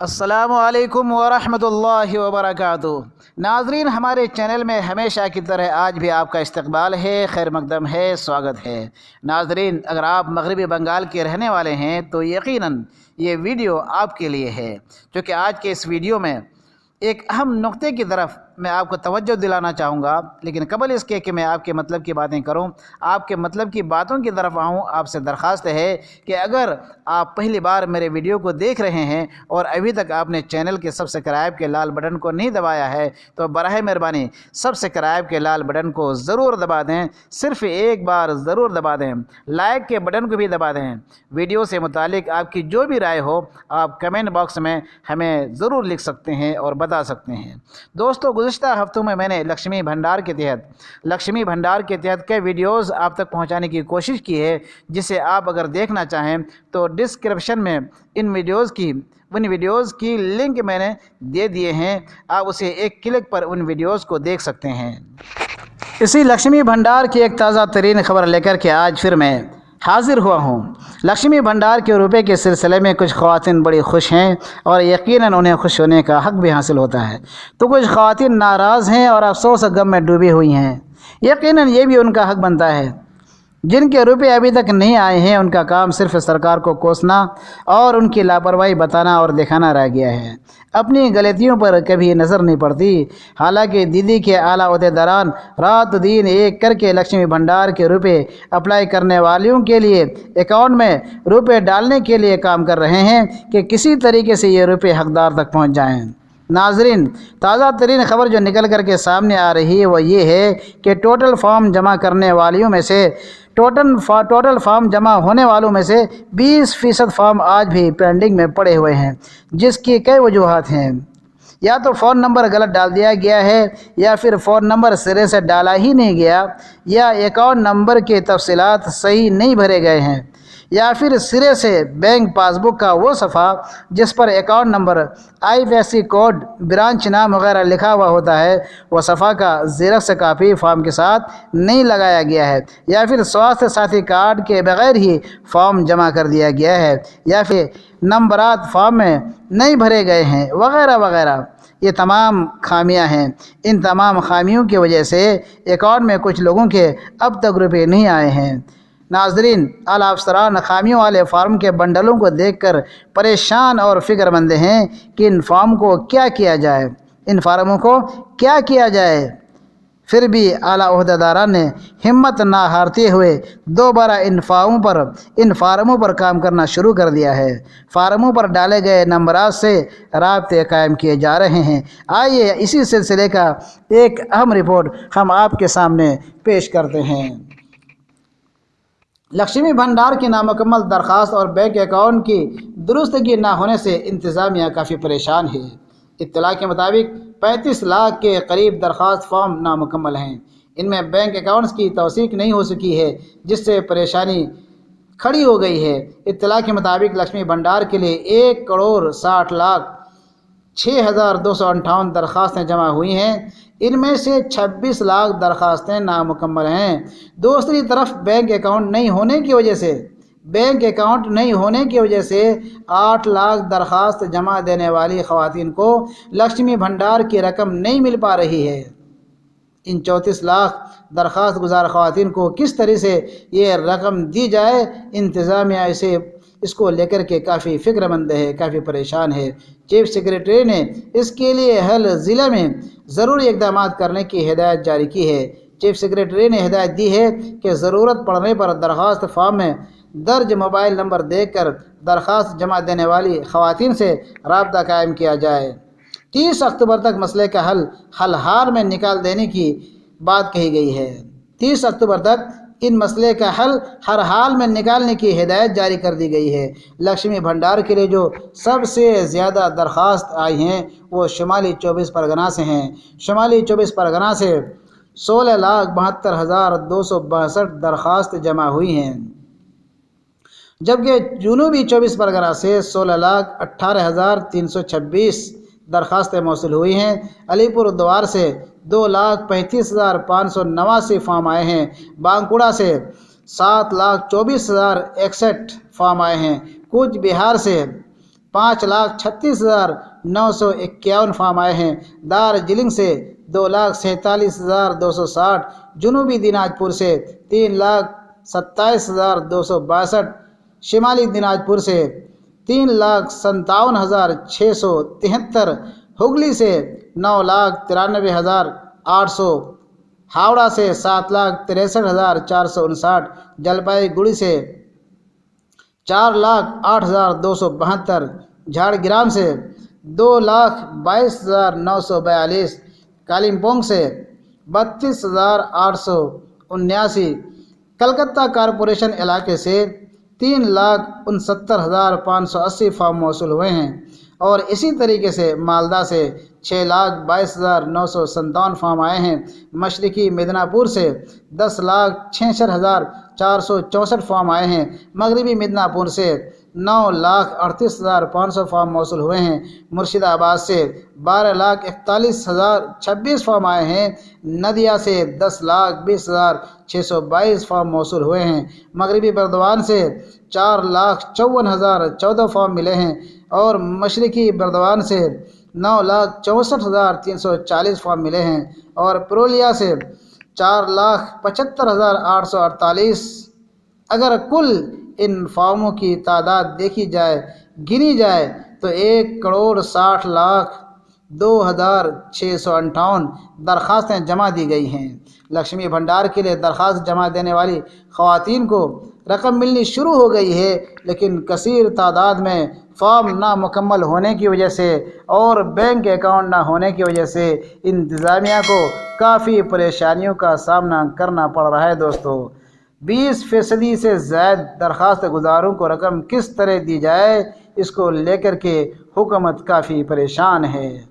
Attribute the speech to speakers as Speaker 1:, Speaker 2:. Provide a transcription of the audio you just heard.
Speaker 1: السلام علیکم ورحمۃ اللہ وبرکاتہ۔ ناظرین، ہمارے چینل میں ہمیشہ کی طرح آج بھی آپ کا استقبال ہے، خیر مقدم ہے، سواگت ہے۔ ناظرین، اگر آپ مغربی بنگال کے رہنے والے ہیں تو یقیناً یہ ویڈیو آپ کے لیے ہے، کیونکہ آج کے اس ویڈیو میں ایک اہم نقطے کی طرف میں آپ کو توجہ دلانا چاہوں گا، لیکن قبل اس کے کہ میں آپ کے مطلب کی باتیں کروں، آپ کے مطلب کی باتوں کی طرف آؤں، آپ سے درخواست ہے کہ اگر آپ پہلی بار میرے ویڈیو کو دیکھ رہے ہیں اور ابھی تک آپ نے چینل کے سبسکرائب کے لال بٹن کو نہیں دبایا ہے تو براہ مہربانی سبسکرائب کے لال بٹن کو ضرور دبا دیں، صرف ایک بار ضرور دبا دیں، لائک کے بٹن کو بھی دبا دیں۔ ویڈیو سے متعلق آپ کی جو بھی رائے ہو آپ کمنٹ باکس میں ہمیں ضرور لکھ سکتے ہیں اور بتا سکتے ہیں۔ دوستو، گزشتہ ہفتوں میں نے لکشمی بھنڈار کے تحت کئی ویڈیوز آپ تک پہنچانے کی کوشش کی ہے، جسے آپ اگر دیکھنا چاہیں تو ڈسکرپشن میں ان ویڈیوز کی لنک میں نے دے دیے ہیں، آپ اسے ایک کلک پر ان ویڈیوز کو دیکھ سکتے ہیں۔ اسی لکشمی بھنڈار کی ایک تازہ ترین خبر لے کر کے آج پھر میں حاضر ہوا ہوں۔ لکشمی بھنڈار کے روپے کے سلسلے میں کچھ خواتین بڑی خوش ہیں اور یقیناً انہیں خوش ہونے کا حق بھی حاصل ہوتا ہے، تو کچھ خواتین ناراض ہیں اور افسوس اور غم میں ڈوبی ہوئی ہیں۔ یقیناً یہ بھی ان کا حق بنتا ہے۔ جن کے روپے ابھی تک نہیں آئے ہیں ان کا کام صرف سرکار کو کوسنا اور ان کی لاپرواہی بتانا اور دکھانا رہ گیا ہے، اپنی غلطیوں پر کبھی نظر نہیں پڑتی۔ حالانکہ دیدی کے اعلیٰ عہدیداران رات دن ایک کر کے لکشمی بھنڈار کے روپے اپلائی کرنے والوں کے لیے اکاؤنٹ میں روپے ڈالنے کے لیے کام کر رہے ہیں کہ کسی طریقے سے یہ روپے حقدار تک پہنچ جائیں۔ ناظرین، تازہ ترین خبر جو نکل کر کے سامنے آ رہی ہے وہ یہ ہے کہ ٹوٹل فارم جمع کرنے والیوں میں سے ٹوٹل فارم جمع ہونے والوں میں سے 20% فارم آج بھی پینڈنگ میں پڑے ہوئے ہیں، جس کی کئی وجوہات ہیں۔ یا تو فون نمبر غلط ڈال دیا گیا ہے، یا پھر فون نمبر سرے سے ڈالا ہی نہیں گیا، یا اکاؤنٹ نمبر کے تفصیلات صحیح نہیں بھرے گئے ہیں، یا پھر سرے سے بینک پاس بک کا وہ صفحہ جس پر account number, IFSC code, branch نام وغیرہ لکھا ہوا ہوتا ہے وہ صفحہ کا زیرکس کاپی فارم کے ساتھ نہیں لگایا گیا ہے، یا پھر سواستھ ساتھی کارڈ کے بغیر ہی فارم جمع کر دیا گیا ہے، یا پھر نمبرات فارم میں نہیں بھرے گئے ہیں، وغیرہ وغیرہ۔ یہ تمام خامیاں ہیں۔ ان تمام خامیوں کی وجہ سے اکاؤنٹ میں کچھ لوگوں کے اب تک روپے نہیں آئے ہیں۔ ناظرین، اعلیٰ افسران خامیوں والے فارم کے بنڈلوں کو دیکھ کر پریشان اور فکر مند ہیں کہ ان فارموں کو کیا کیا جائے۔ پھر بھی اعلیٰ عہدیداران نے ہمت نہ ہارتے ہوئے دوبارہ ان فارموں پر کام کرنا شروع کر دیا ہے۔ فارموں پر ڈالے گئے نمبرات سے رابطے قائم کیے جا رہے ہیں۔ آئیے اسی سلسلے کا ایک اہم رپورٹ ہم آپ کے سامنے پیش کرتے ہیں۔ لکشمی بھنڈار کی نامکمل درخواست اور بینک اکاؤنٹ کی درستگی نہ ہونے سے انتظامیہ کافی پریشان ہے۔ اطلاع کے مطابق 35 لاکھ کے قریب درخواست فارم نامکمل ہیں۔ ان میں بینک اکاؤنٹس کی توثیق نہیں ہو سکی ہے، جس سے پریشانی کھڑی ہو گئی ہے۔ اطلاع کے مطابق لکشمی بھنڈار کے لیے 1,60,06,258 درخواستیں جمع ہوئی ہیں۔ ان میں سے 26 لاکھ درخواستیں نامکمل ہیں۔ دوسری طرف بینک اکاؤنٹ نہیں ہونے کی وجہ سے 8 لاکھ درخواست جمع دینے والی خواتین کو لکشمی بھنڈار کی رقم نہیں مل پا رہی ہے۔ ان 34 لاکھ درخواست گزار خواتین کو کس طرح سے یہ رقم دی جائے، انتظامیہ اس کو لے کر کے کافی فکر مند ہے، کافی پریشان ہے۔ چیف سیکریٹری نے اس کے لیے ہر ضلع میں ضروری اقدامات کرنے کی ہدایت جاری کی ہے۔ چیف سیکریٹری نے ہدایت دی ہے کہ ضرورت پڑنے پر درخواست فارم میں درج موبائل نمبر دیکھ کر درخواست جمع دینے والی خواتین سے رابطہ قائم کیا جائے۔ 30 اکتوبر تک مسئلے کا حل حال میں نکال دینے کی بات کہی گئی ہے۔ 30 اکتوبر تک ان مسئلے کا حل ہر حال میں نکالنے کی ہدایت جاری کر دی گئی ہے۔ لکشمی بھنڈار کے لیے جو سب سے زیادہ درخواست آئی ہیں وہ شمالی 24 پرگنہ سے ہیں۔ شمالی 24 پرگنہ سے 16,72,262 درخواست جمع ہوئی ہیں، جبکہ جنوبی 24 پرگنہ سے 16,18,326 درخواستیں موصول ہوئی ہیں۔ علی پور دوار سے 2,35,589 فارم آئے ہیں۔ بانکوڑا سے 7,24,061 فارم آئے ہیں۔ کوچ بہار سے 5,36,951 فارم آئے ہیں۔ دارجلنگ سے 2,47,260، جنوبی دیناجپور سے 3,27,262، شمالی دیناجپور سے 3,57,673، ہگلی سے 9,93,800، ہاوڑا سے 7,63,459، جلپائی گڑی سے 4,08,272، جھارگرام سے 2,22,942، کالمپونگ سے 32,879، کلکتہ کارپوریشن علاقے سے 3,69,580 فارم موصول ہوئے ہیں، اور اسی طریقے سے مالدہ سے 6,22,957 فارم آئے ہیں۔ مشرقی مدناپور سے 10,66,464 فارم آئے ہیں۔ مغربی مدناپور سے 9,38,500 فارم موصول ہوئے ہیں۔ مرشد آباد سے 12,41,026 فارم آئے ہیں۔ ندیا سے 10,20,622 فارم موصول ہوئے ہیں۔ مغربی بردوان سے 4,54,014 فارم ملے ہیں، اور مشرقی بردوان سے 9,64,340 فارم ملے ہیں، اور پرولیا سے 4,75,848۔ اگر کل ان فارموں کی تعداد دیکھی جائے، گنی جائے، تو 1,60,02,658 درخواستیں جمع دی گئی ہیں۔ لکشمی بھنڈار کے لیے درخواست جمع دینے والی خواتین کو رقم ملنی شروع ہو گئی ہے، لیکن کثیر تعداد میں فارم نامکمل ہونے کی وجہ سے اور بینک اکاؤنٹ نہ ہونے کی وجہ سے انتظامیہ کو کافی پریشانیوں کا سامنا کرنا پڑ رہا ہے۔ دوستو، 20% سے زائد درخواست گزاروں کو رقم کس طرح دی جائے، اس کو لے کر کے حکومت کافی پریشان ہے۔